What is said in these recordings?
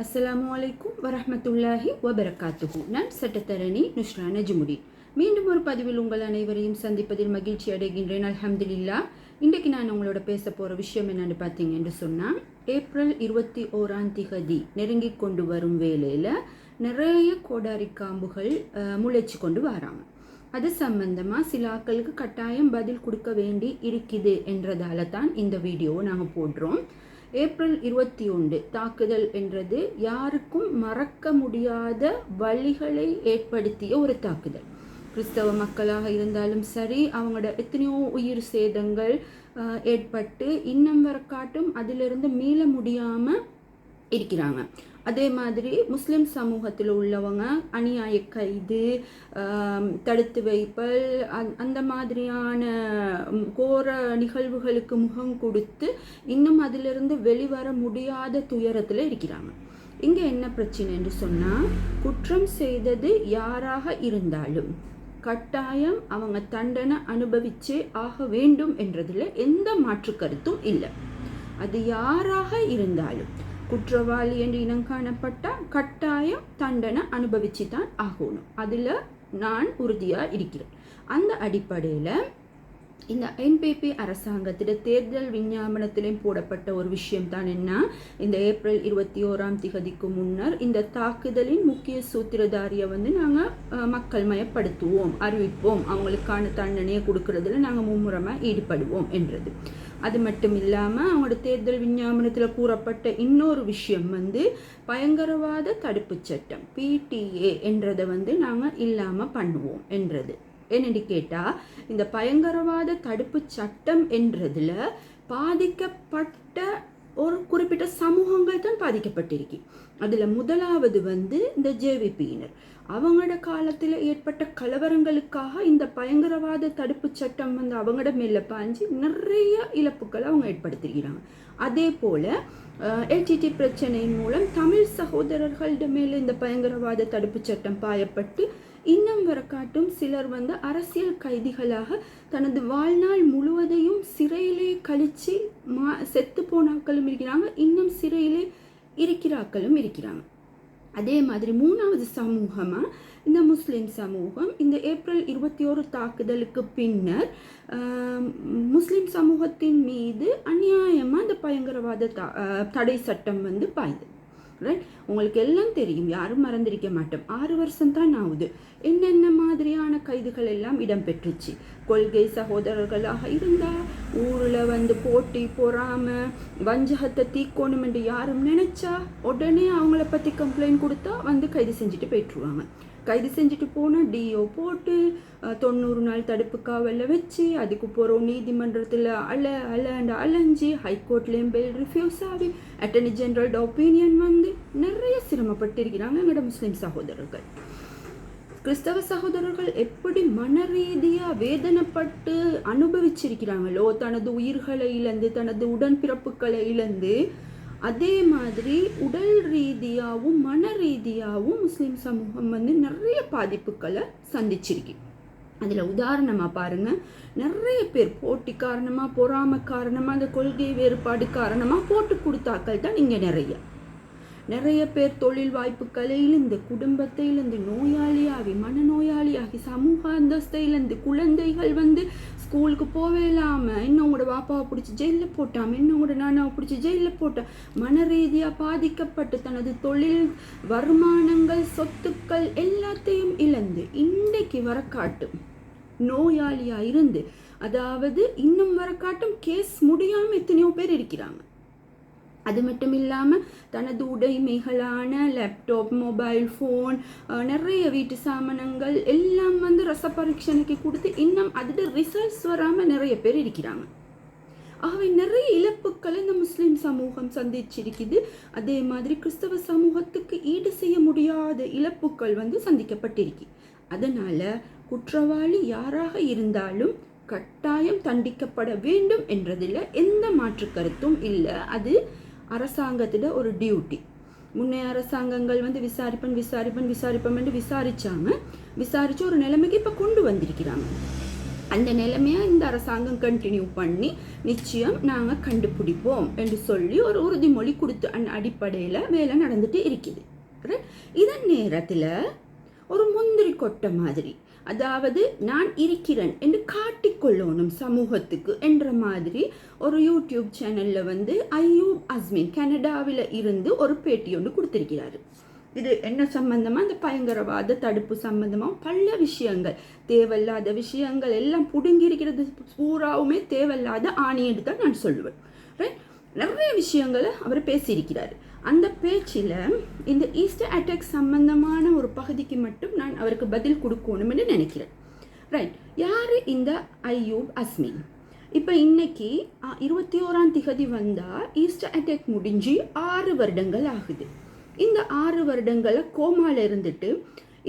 அஸ்ஸலாமு அலைக்கும் வரஹ்மத்துல்லாஹி வபரகாத்துஹு. நான் சட்டத்தரணி நுஷ்ரா நஜ்முதீன். மீண்டும் ஒரு பதிவில் உங்கள் அனைவரையும் சந்திப்பதில் மகிழ்ச்சி அடைகின்றேன். அல்ஹம்துலில்லாஹ். இன்றைக்கு நான் உங்களோட பேச போகிற விஷயம் என்னென்னு பார்த்தீங்கன்னு சொன்னால், ஏப்ரல் 21 நெருங்கி கொண்டு வரும் வேளையில் நிறைய கோடாரி காம்புகள் முளைச்சி கொண்டு வராங்க. அது சம்பந்தமாக சில ஆட்களுக்கு கட்டாயம் பதில் கொடுக்க வேண்டி இருக்குது என்றதால தான் இந்த வீடியோவை நாங்கள் போடுறோம். ஏப்ரல் 21 தாக்குதல் என்றது யாருக்கும் மறக்க முடியாத வழிகளை ஏற்படுத்திய ஒரு தாக்குதல். கிறிஸ்தவ மக்களாக இருந்தாலும் சரி, அவங்களோட எத்தனையோ உயிர் சேதங்கள் ஏற்பட்டு இன்னும் வர காட்டும் அதிலிருந்து மீள முடியாமல் இருக்கிறாங்க. அதே மாதிரி முஸ்லிம் சமூகத்தில் உள்ளவங்க அநியாய கைது, தடுத்து வைப்பல், அந்த மாதிரியான கோர நிகழ்வுகளுக்கு முகம் கொடுத்து இன்னும் அதிலிருந்து வெளிவர முடியாத துயரத்தில் இருக்கிறாங்க. இங்கே என்ன பிரச்சனை என்று சொன்னால், குற்றம் செய்தது யாராக இருந்தாலும் கட்டாயம் அவங்க தண்டனை அனுபவிச்சே ஆக வேண்டும் என்றதில் எந்த மாற்று கருத்தும் இல்லை. அது யாராக இருந்தாலும் குற்றவாளி என்று இனம் காணப்பட்டால் கட்டாயம் தண்டனை அனுபவிச்சு தான் ஆகணும். அதில் நான் உறுதியாக இருக்கிறேன். அந்த அடிப்படையில் இந்த NPP அரசாங்கத்திட தேர்தல் விஞ்ஞாபனத்திலையும் போடப்பட்ட ஒரு விஷயம் தான் என்ன, இந்த ஏப்ரல் 21 முன்னர் இந்த தாக்குதலின் முக்கிய சூத்திரதாரியை நாங்கள் மக்கள் மயப்படுத்துவோம், அறிவிப்போம், அவங்களுக்கான தண்டனையை கொடுக்கறதுல நாங்கள் மும்முரமாக ஈடுபடுவோம் என்றது. அது மட்டும் இல்லாமல் அவங்களோட தேர்தல் விஞ்ஞாபனத்தில் கூறப்பட்ட இன்னொரு விஷயம் பயங்கரவாத தடுப்பு சட்டம் PTA என்றதை நாங்கள் இல்லாமல் பண்ணுவோம் என்றது. என்னென்னு கேட்டால், இந்த பயங்கரவாத தடுப்பு சட்டம் என்றதில் பாதிக்கப்பட்ட ஒரு குறிப்பிட்ட சமூகங்கள் தான் பாதிக்கப்பட்டிருக்கு. அதில் முதலாவது இந்த JVPயினர். அவங்களோட காலத்தில் ஏற்பட்ட கலவரங்களுக்காக இந்த பயங்கரவாத தடுப்பு சட்டம் அவங்களோட மேலே பாஞ்சு நிறைய இழப்புகளை அவங்க ஏற்படுத்திக்கிறாங்க. அதே போல் LTT பிரச்சனையின் மூலம் தமிழ் சகோதரர்கள்ட மேலே இந்த பயங்கரவாத தடுப்பு சட்டம் பாயப்பட்டு இன்னும் வர காட்டும் சிலர் அரசியல் கைதிகளாக தனது வாழ்நாள் முழுவதையும் சிறையிலே கழித்து செத்து போனாக்களும் இருக்கிறாங்க, இன்னும் சிறையிலே இருக்கிறாக்களும் இருக்கிறாங்க. அதே மாதிரி மூணாவது சமூகமாக இந்த முஸ்லிம் சமூகம் இந்த ஏப்ரல் 21 தாக்குதலுக்கு பின்னர் முஸ்லிம் சமூகத்தின் மீது அநியாயமாக இந்த பயங்கரவாத தடை சட்டம் பாய்து. ரைட், உங்களுக்கு எல்லாம் தெரியும், யாரும் மறந்திருக்க மாட்டோம். 6 வருஷம் தான் ஆகுது. என்னென்ன மாதிரியான கைதுகள் எல்லாம் இடம்பெற்றுச்சு. கொள்கை சகோதரர்களாக இருந்தால் ஊரில் போட்டி பொறாம வஞ்சகத்தை தீக்கோணும் என்று யாரும் நினைச்சா உடனே அவங்கள பற்றி கம்ப்ளைண்ட் கொடுத்தா கைது செஞ்சுட்டு போயிட்டுருவாங்க. கைது செஞ்சுட்டு போனால் DO போட்டு 90 நாள் தடுப்பு காவலில் வச்சு அதுக்கு போகிறோம் நீதிமன்றத்தில் அலைஞ்சு ஹைகோர்ட்லேயும் பெயில் ரிஃப்யூஸ் ஆகி அட்டர்னி ஜெனரல் ஒப்பீனியன் நிறைய சிரமப்பட்டிருக்கிறாங்க எங்களோட முஸ்லீம் சகோதரர்கள். கிறிஸ்தவ சகோதரர்கள் எப்படி மன ரீதியாக வேதனைப்பட்டு அனுபவிச்சிருக்கிறாங்களோ, தனது உயிர்களை இழந்து தனது உடன்பிறப்புகளை இழந்து, அதே மாதிரி உடல் ரீதியாகவும் மன ரீதியாகவும் முஸ்லீம் சமூகம் நிறைய பாதிப்புகளை சந்திச்சிருக்கு. அதில் உதாரணமாக பாருங்கள், நிறைய பேர் போட்டி காரணமாக, பொறாமை காரணமாக, அந்த கொள்கை வேறுபாடு காரணமாக போட்டு கொடுத்தாக்கள் தான் இங்கே நிறைய பேர் தொழில் வாய்ப்புகளை இழந்து, குடும்பத்தை இழந்து, நோயாளியாகி மனநோயாளியாகி, சமூக அந்தஸ்தை இழந்து, குழந்தைகள் ஸ்கூலுக்கு போவே இல்லாமல் இன்னும் உங்களோட பாப்பாவை பிடிச்சி ஜெயிலில் போட்டாம, இன்னும் உங்களோட நானாவை பிடிச்சி ஜெயிலில் போட்டா, மன ரீதியாக பாதிக்கப்பட்டு தனது தொழில் வருமானங்கள் சொத்துக்கள் எல்லாத்தையும் இழந்து இன்றைக்கு வர காட்டும் நோயாளியாக இருந்து, அதாவது இன்னும் வர காட்டும் கேஸ் முடியாமல் எத்தனையோ பேர் இருக்கிறாங்க. அது மட்டும் இல்லாமல் தனது உடைமைகளான லேப்டாப், மொபைல் ஃபோன், நிறைய வீட்டு சாமானங்கள் எல்லாம் ரச பரீட்சணைக்கு கொடுத்து இன்னும் அதோட ரிசல்ட்ஸ் வராமல் நிறைய பேர் இருக்கிறாங்க. ஆகவே நிறைய இழப்புக்களை இந்த முஸ்லீம் சமூகம் சந்திச்சிருக்குது. அதே மாதிரி கிறிஸ்தவ சமூகத்துக்கு ஈடு செய்ய முடியாத இழப்புக்கள் சந்திக்கப்பட்டிருக்கு. அதனால் குற்றவாளி யாராக இருந்தாலும் கட்டாயம் தண்டிக்கப்பட வேண்டும் என்றதில் எந்த மாற்று கருத்தும் இல்லை. அது அரசாங்கத்திட ஒரு டியூட்டி. முன்னே அரசாங்கங்கள் விசாரிப்பேன் என்று விசாரித்து ஒரு நிலைமைக்கு இப்போ கொண்டு வந்திருக்கிறாங்க. அந்த நிலைமையை இந்த அரசாங்கம் கண்டினியூ பண்ணி நிச்சயம் நாங்கள் கண்டுபிடிப்போம் என்று சொல்லி ஒரு உறுதிமொழி கொடுத்து அடிப்படையில் வேலை நடந்துட்டு இருக்குது. இதன் நேரத்தில் ஒரு முந்திரி கொட்டை மாதிரி, அதாவது நான் இருக்கிறேன் என்று காட்டிக்கொள்ளணும் சமூகத்துக்கு என்ற மாதிரி ஒரு யூடியூப் சேனலில் அய்யூப் அஸ்மின் கனடாவில் இருந்து ஒரு பேட்டி ஒன்று கொடுத்திருக்கிறாரு. இது என்ன சம்பந்தமாக, அந்த பயங்கரவாத தடுப்பு சம்பந்தமாக பல விஷயங்கள், தேவையில்லாத விஷயங்கள் எல்லாம் புடுங்கி இருக்கிறது பூராவுமே தேவையில்லாத ஆணியன்னு தான் நான் சொல்லுவேன். ரைட், நிறைய விஷயங்களை அவர் பேசியிருக்கிறார். அந்த பேச்சில் இந்த ஈஸ்டர் அட்டாக் சம்பந்தமான ஒரு பகுதிக்கு மட்டும் நான் அவருக்கு பதில் கொடுக்கணும்னு நினைக்கிறேன். ரைட், யார் இந்த அய்யூப் அஸ்மின்? இப்போ இன்னைக்கு 21ஆம் தேதி வந்தால் ஈஸ்டர் அட்டாக் முடிஞ்சு 6 வருடங்கள் ஆகுது. இந்த 6 வருடங்களை கோமாவில் இருந்துட்டு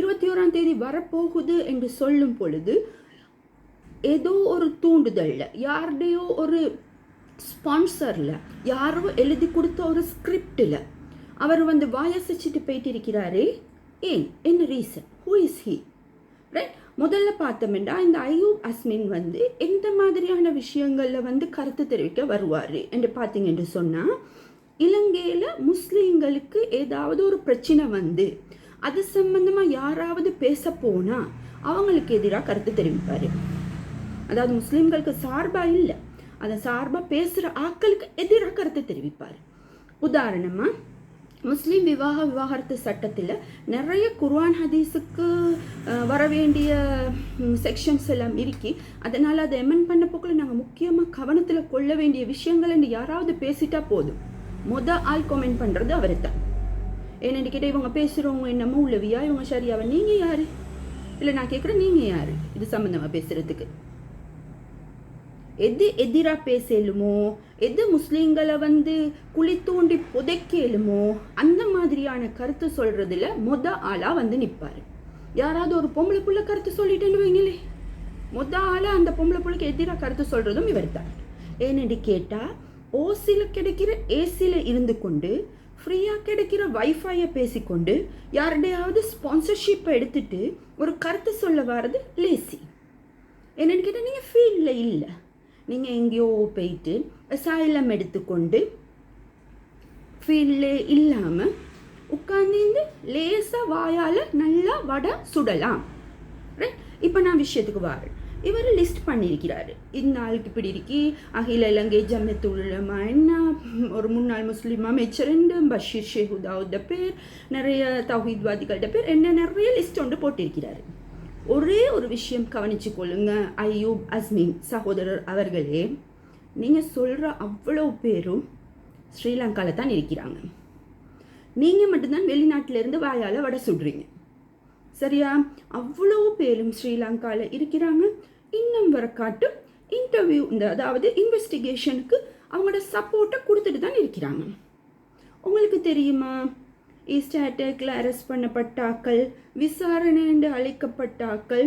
21ஆம் தேதி வரப்போகுது என்று சொல்லும் பொழுது ஏதோ ஒரு தூண்டுதலில், யாருடையோ ஒரு ஸ்பான்சரில், யாரோ எழுதி கொடுத்த ஒரு ஸ்கிரிப்டில் அவர் வாயசிச்சுட்டு போயிட்டு இருக்கிறாரு. ஏன், என்ன reason, who is he? Right, முதல்ல பார்த்தோம்னா இந்த அய்யூப் அஸ்மின் எந்த மாதிரியான விஷயங்களில் கருத்து தெரிவிக்க வருவார் என்று பார்த்தீங்கன்னு சொன்னால், இலங்கையில் முஸ்லீம்களுக்கு ஏதாவது ஒரு பிரச்சனை அது சம்பந்தமாக யாராவது பேச போனால் அவங்களுக்கு எதிராக கருத்து தெரிவிப்பார். அதாவது முஸ்லீம்களுக்கு சார்பாக இல்லை, அதை சார்பாக பேசுகிற ஆட்களுக்கு எதிராக கருத்து தெரிவிப்பார். உதாரணமாக முஸ்லீம் விவாகரத்து சட்டத்தில் நிறைய குர்ஆன் ஹதீஸுக்கு வர வேண்டிய செக்ஷன்ஸ் எல்லாம் இருக்கி, அதனால் அதை எமெண்ட் பண்ண போக்கில் நாங்கள் முக்கியமாக கவனத்தில் கொள்ள வேண்டிய விஷயங்கள் யாராவது பேசிட்டா போதும், ஆள் கமெண்ட் பண்ணுறது அவர் தான். ஏன்னு கேட்டால் இவங்க பேசுகிறவங்க என்னமோ உள்ளவியா, இவங்க சரியாவா, நீங்கள் யார்? இல்லை நான் கேட்குறேன், நீங்கள் யார் இது சம்மந்தமாக பேசுகிறதுக்கு? எது எதிராக பேசலுமோ, எது முஸ்லீம்களை குழி தூண்டி புதைக்கலுமோ அந்த மாதிரியான கருத்து சொல்கிறதுல ஆளாக நிற்பார். யாராவது ஒரு பொம்பளை புள்ள கருத்து சொல்லிட்டேன்னு வைங்களே, ஆளாக அந்த பொம்பளை புள்ளைக்கு எதிராக கருத்து சொல்கிறதும் இவர் தான். ஏன்னு கேட்டால் ஓசியில் கிடைக்கிற ஏசியில் இருந்து கொண்டு ஃப்ரீயாக கிடைக்கிற வைஃபையை பேசிக்கொண்டு யாருடையாவது ஸ்பான்சர்ஷிப்பை எடுத்துட்டு ஒரு கருத்து சொல்ல வர்றது லேசி. என்னென்னு கேட்டால் நீங்கள் ஃபீல்டில் இல்லை, நீங்கள் எங்கேயோ போயிட்டு அசைலம் எடுத்துக்கொண்டு ஃபீல்டில் இல்லாமல் உட்காந்து லேசாக வாயால் நல்லா வடை சுடலாம். ரைட், இப்போ நான் விஷயத்துக்கு வரேன். இவர் லிஸ்ட் பண்ணியிருக்கிறாரு, இந்த ஆளுக்கு இப்படி இருக்கி அகில இலங்கை ஜம்மியத்துல் உலமா என்ன, ஒரு முன்னாள் முஸ்லீம் அமைச்சர், பஷீர் ஷேகுதாவுட பேர், நிறைய தௌஹீத்வாதிகளோட பேர், என்ன நிறைய லிஸ்ட் ஒன்று போட்டிருக்கிறாரு. ஒரே ஒரு விஷயம் கவனிச்சு கொள்ளுங்க அய்யூப் அஸ்மின் சகோதரர் அவர்களே, நீங்கள் சொல்கிற அவ்வளோ பேரும் ஸ்ரீலங்காவில் தான் இருக்கிறாங்க. நீங்கள் மட்டும்தான் வெளிநாட்டிலேருந்து வாயால் வடை சுடுறீங்க, சரியா? அவ்வளோ பேரும் ஸ்ரீலங்காவில் இருக்கிறாங்க. இன்னும் வர காட்டும் இன்டர்வியூ அதாவது இன்வெஸ்டிகேஷனுக்கு அவங்களோட சப்போர்ட்டை கொடுத்துட்டு தான் இருக்கிறாங்க. உங்களுக்கு தெரியுமா, ஈஸ்டர் அட்டாக்ல அரெஸ்ட் பண்ணப்பட்ட ஆக்கள், விசாரணை என்று அழைக்கப்பட்ட ஆக்கள்,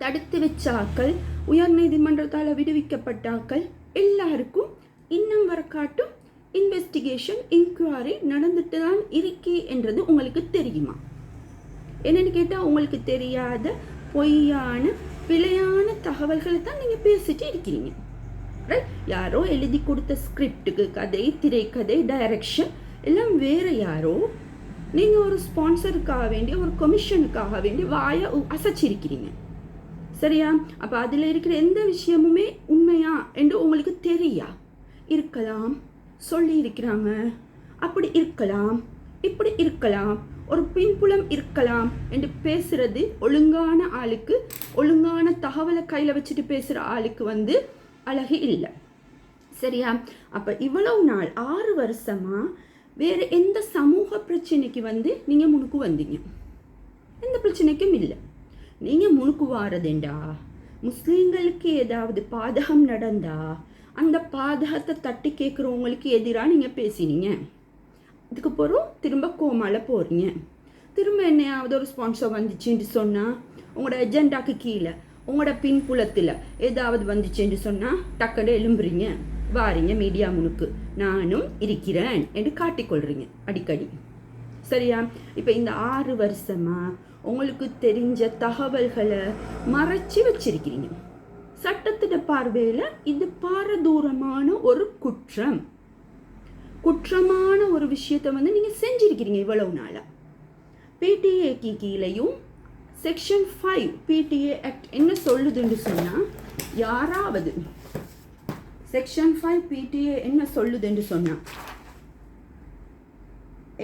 தடுத்து வச்ச ஆக்கள், உயர் நீதிமன்றத்தால் விடுவிக்கப்பட்ட ஆக்கள் எல்லாருக்கும் இன்னும் வர காட்டும் இன்வெஸ்டிகேஷன் இன்குவாரி நடந்துட்டு தான் இருக்கி என்றது உங்களுக்கு தெரியுமா? என்னென்னு கேட்டால் உங்களுக்கு தெரியாத பொய்யான பிழையான தகவல்களை தான் நீங்கள் பேசிட்டு இருக்கிறீங்க. ரைட், யாரோ எழுதி கொடுத்த ஸ்கிரிப்டுக்கு கதை, திரைக்கதை, டைரக்ஷன் எல்லாம் வேறு யாரோ, நீங்கள் ஒரு ஸ்பான்சருக்காக வேண்டிய ஒரு கமிஷனுக்காக வேண்டிய வாயை அசைச்சிருக்கிறீங்க, சரியா? அப்போ அதில் இருக்கிற எந்த விஷயமுமே உண்மையா என்று உங்களுக்கு தெரியா இருக்கலாம், சொல்லி இருக்கிறாங்க, அப்படி இருக்கலாம், இப்படி இருக்கலாம், ஒரு பின்புலம் இருக்கலாம் என்று பேசுறது ஒழுங்கான ஆளுக்கு, ஒழுங்கான தகவலை கையில் வச்சுட்டு பேசுகிற ஆளுக்கு அழகு இல்லை, சரியா? அப்போ இவ்வளவு நாள் 6 வருஷமாக வேறு எந்த சமூக பிரச்சனைக்கு நீங்கள் முன்னுக்கு வந்தீங்க? எந்த பிரச்சனைக்கும் இல்லை. நீங்கள் முன்னுக்கு வாரதேண்டா முஸ்லீம்களுக்கு ஏதாவது பாதகம் நடந்தா அந்த பாதகத்தை தட்டி கேட்குறவங்களுக்கு எதிராக நீங்கள் பேசினீங்க. இதுக்கு போகிறோம் திரும்ப கோமால போகிறீங்க. திரும்ப என்னையாவது ஒரு ஸ்பான்சர் வந்துச்சுன்னு சொன்னால் உங்களோட எஜெண்டாக்கு கீழே உங்களோட பின்புலத்தில் ஏதாவது வந்துச்சுன்னு சொன்னால் டக்குன்னு எழும்புறீங்க, வாரீங்க மீடியா முனுக்கு, நானும் இருக்கிறேன் என்று காட்டிக்கொள்கிறீங்க அடிக்கடி, சரியா? இப்போ இந்த 6 வருஷமாக உங்களுக்கு தெரிஞ்ச தகவல்களை மறைச்சி வச்சிருக்கிறீங்க. சட்டத்திட பார்வையில் இது பாரதூரமான ஒரு குற்றமான ஒரு விஷயத்தை வந்து நீங்கள் செஞ்சிருக்கிறீங்க இவ்வளவு நாளாக. பிடிஏக்கு கீழேயும் செக்ஷன் 5 பிடிஏ ஆக்ட் என்ன சொல்லுதுன்னு சொன்னால், யாராவது செக்ஷன் 5 பிடிஏ என்ன சொல்லுதுன்னு சொன்னால்,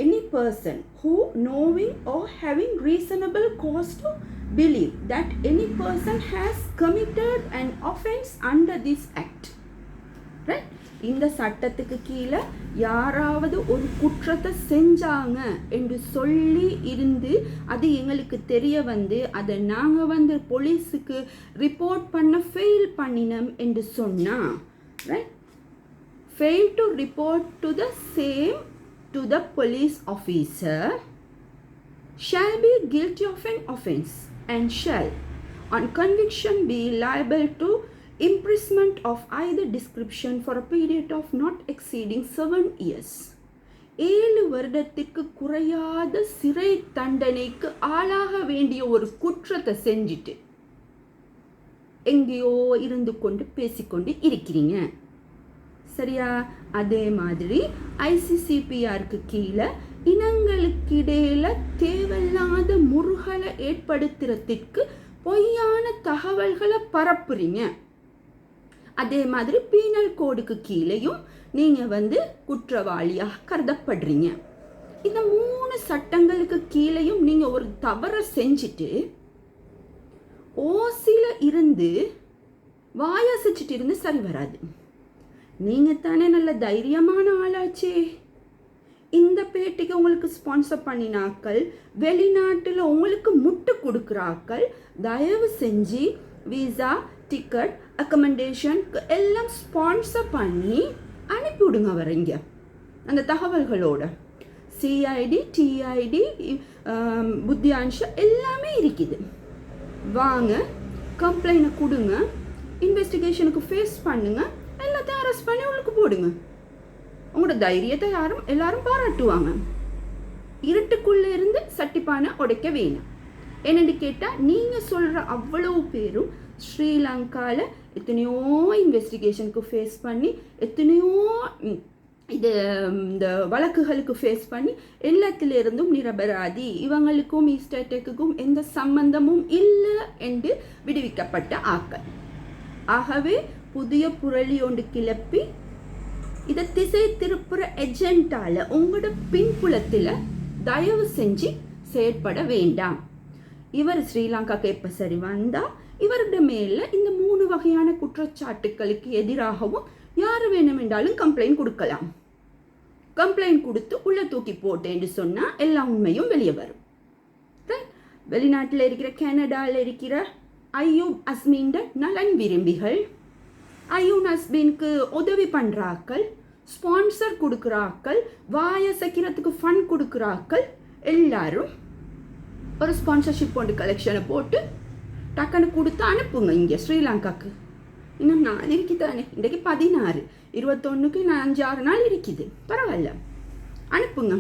any person who knowing or having reasonable cause to believe that any person has committed an offense under this act, right? இந்த சட்டத்துக்கு கீழே யாராவது ஒரு குற்றத்தை செஞ்சாங்க என்று சொல்லி இருந்து அது எங்களுக்கு தெரிய வந்து அதை நாங்கள் வந்து போலீஸுக்கு ரிப்போர்ட் பண்ண ஃபெயில் பண்ணினோம் என்று சொன்னால், right, fail to report to the same to the police officer shall be guilty of an offence and shall on conviction be liable to imprisonment of either description for a period of not exceeding 7 years. 7 வருடத்திற்கு குறையாத சிறை தண்டனைக்கு ஆளாக வேண்டிய ஒரு குற்றத்தை செஞ்சுட்டு எங்கேயோ இருந்து கொண்டு பேசிக்கொண்டு இருக்கிறீங்க. சரியா? அதே மாதிரி ஐசிசிபிஆருக்கு கீழே இனங்களுக்கிடையில தேவையில்லாத முறுகலை ஏற்படுத்துறதுக்கு பொய்யான தகவல்களை பரப்புறீங்க. அதே மாதிரி பீனல் கோடுக்கு கீழேயும் நீங்கள் வந்து குற்றவாளியாக கருதப்படுறீங்க. இந்த 3 சட்டங்களுக்கு கீழேயும் நீங்கள் ஒரு தவறை செஞ்சுட்டு ஓசில இருந்து வாயசிச்சுட்டு இருந்து சரி வராது. நீங்கள் தானே நல்ல தைரியமான ஆளாச்சே. இந்த பேட்டிக்கு உங்களுக்கு ஸ்பான்சர் பண்ணினாக்கள், வெளிநாட்டில் உங்களுக்கு முட்டு கொடுக்குறாக்கள், தயவு செஞ்சு விசா, டிக்கெட், அக்கமெண்டேஷன் எல்லாம் ஸ்பான்சர் பண்ணி அனுப்பிவிடுங்க வரீங்க அந்த தகவல்களோட. சிஐடி, டிஐடி, புத்தியான்ஷா எல்லாமே இருக்குது. வாங்க, கம்ப்ளைண்ட்டை கொடுங்க, இன்வெஸ்டிகேஷனுக்கு ஃபேஸ் பண்ணுங்க, எல்லாத்தையும் அரெஸ்ட் பண்ணி உள்ளுக்கு போடுங்க. உங்களோட தைரியத்தை எல்லாரும் பாராட்டுவாங்க. இருட்டுக்குள்ளே இருந்து சட்டிப்பானை உடைக்க வேணும். என்னென்னு கேட்டால், நீங்கள் சொல்கிற அவ்வளவு பேரும் ஸ்ரீலங்காவில் எத்தனையோ இன்வெஸ்டிகேஷனுக்கு ஃபேஸ் பண்ணி, எத்தனையோ இந்த வழக்குகளுக்கு ஃபேஸ் பண்ணி எல்லாத்திலிருந்தும் நிரபராதி, இவங்களுக்கும் ஈஸ்டர்டெக்குக்கும் எந்த சம்பந்தமும் இல்லை என்று விடுவிக்கப்பட்ட ஆக்கள். ஆகவே புதிய புரளி ஒன்று கிளப்பி இதை திசை திருப்புற ஏஜென்ட்டால் உங்களோட பின்புலத்தில் தயவு செஞ்சு செயற்பட வேண்டாம். இவர் ஸ்ரீலங்காக்கு எப்போ சரி வந்தால் இவருடைய மேலே இந்த 3 வகையான குற்றச்சாட்டுக்களுக்கு எதிராகவும் யார் வேணுமென்றாலும் கம்ப்ளைண்ட் கொடுக்கலாம். கம்ப்ளைண்ட் கொடுத்து உள்ள தூக்கி போட்டேன்னு சொன்னால் எல்லா உண்மையும் வெளியே வரும். வெளிநாட்டில் இருக்கிற கனடாவில் இருக்கிற அய்யூப் அஸ்மின் நலன் விரும்பிகள், அய்யூப் அஸ்மினுக்கு உதவி பண்ணுறாக்கள், ஸ்பான்சர் கொடுக்குறாக்கள், வாயசைக்கிறதுக்கு ஃபண்ட் கொடுக்குறாக்கள் எல்லாரும் ஒரு ஸ்பான்சர்ஷிப் போட்டு கலெக்ஷனை போட்டு டக்குன்னு கொடுத்து அனுப்புங்க இங்கே ஸ்ரீலங்காவுக்கு. இன்னும் நாள் இருக்குதானே, இன்றைக்கு 16, 21க்கு 5-6 நாள் இருக்குது, பரவாயில்ல, அனுப்புங்க.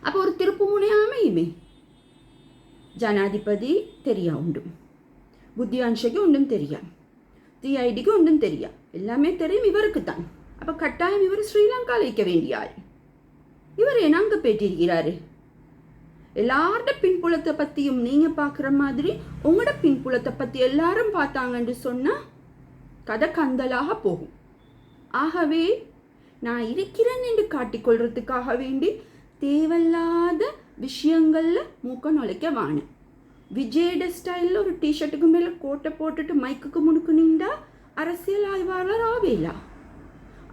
அப்போ ஒரு திருப்பு முனையாமையுமே ஜனாதிபதி தெரியா உண்டு, புத்தியான்ஷைக்கு ஒன்றும் தெரியா, டிஐடிக்கு ஒன்றும் தெரியா, எல்லாமே தெரியும் இவருக்கு தான். அப்போ கட்டாயம் இவர் ஸ்ரீலங்காவில் வைக்க வேண்டிய ஆள். இவர் என்ன அங்கே பேட்டியிருக்கிறாரு? எல்லாரோட பின்புலத்தை பற்றியும் நீங்கள் பார்க்குற மாதிரி உங்களோட பின்புலத்தை பற்றி எல்லாரும் பார்த்தாங்கன்னு சொன்னால் கதை கந்தலாக போகும். ஆகவே நான் இருக்கிறேன் என்று காட்டிக்கொள்றதுக்காக வேண்டி தேவையில்லாத விஷயங்களில் மூக்க நுழைக்க வானேன். விஜயோட ஸ்டைலில் ஒரு டிஷர்ட்டுக்கு மேலே கோட்டை போட்டுட்டு மைக்குக்கு முனுக்கு நின்றா அரசியல் ஆய்வாளர் ஆவேலா?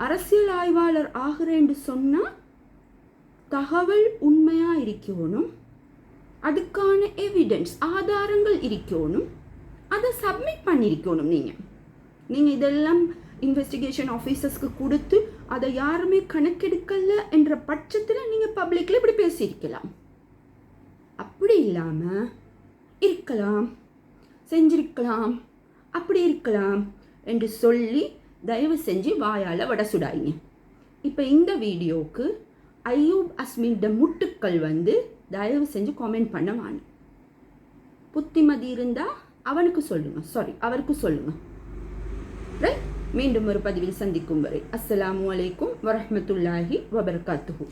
அரசியல் ஆய்வாளர் ஆகிறேன்னு சொன்னால் தகவல் உண்மையாக இருக்கணும், அதுக்கான எவிடன்ஸ் ஆதாரங்கள் இருக்கணும், அதை சப்மிட் பண்ணியிருக்கணும். நீங்கள் இதெல்லாம் இன்வெஸ்டிகேஷன் ஆஃபீஸர்ஸ்க்கு கொடுத்து அதை யாருமே கணக்கெடுக்கல என்ற பட்சத்தில் நீங்கள் பப்ளிக்கில் இப்படி பேசியிருக்கலாம். அப்படி இல்லாமல் இருக்கலாம், செஞ்சிருக்கலாம், அப்படி இருக்கலாம் என்று சொல்லி தயவு செஞ்சு வாயால் வடை சுடாயிங்க. இப்போ இந்த வீடியோவுக்கு அய்யூப் அஸ்மின்ட முட்டுக்கள் தயவு செஞ்சு காமெண்ட் பண்ண வாங்க. புத்திமதி இருந்தால் அவருக்கு சொல்லுங்க. ரைட், மீண்டும் ஒரு பதிவில் சந்திக்கும் வரை அஸ்ஸலாமு அலைக்கும் வரஹ்மத்துல்லாஹி வபரகாத்துஹு.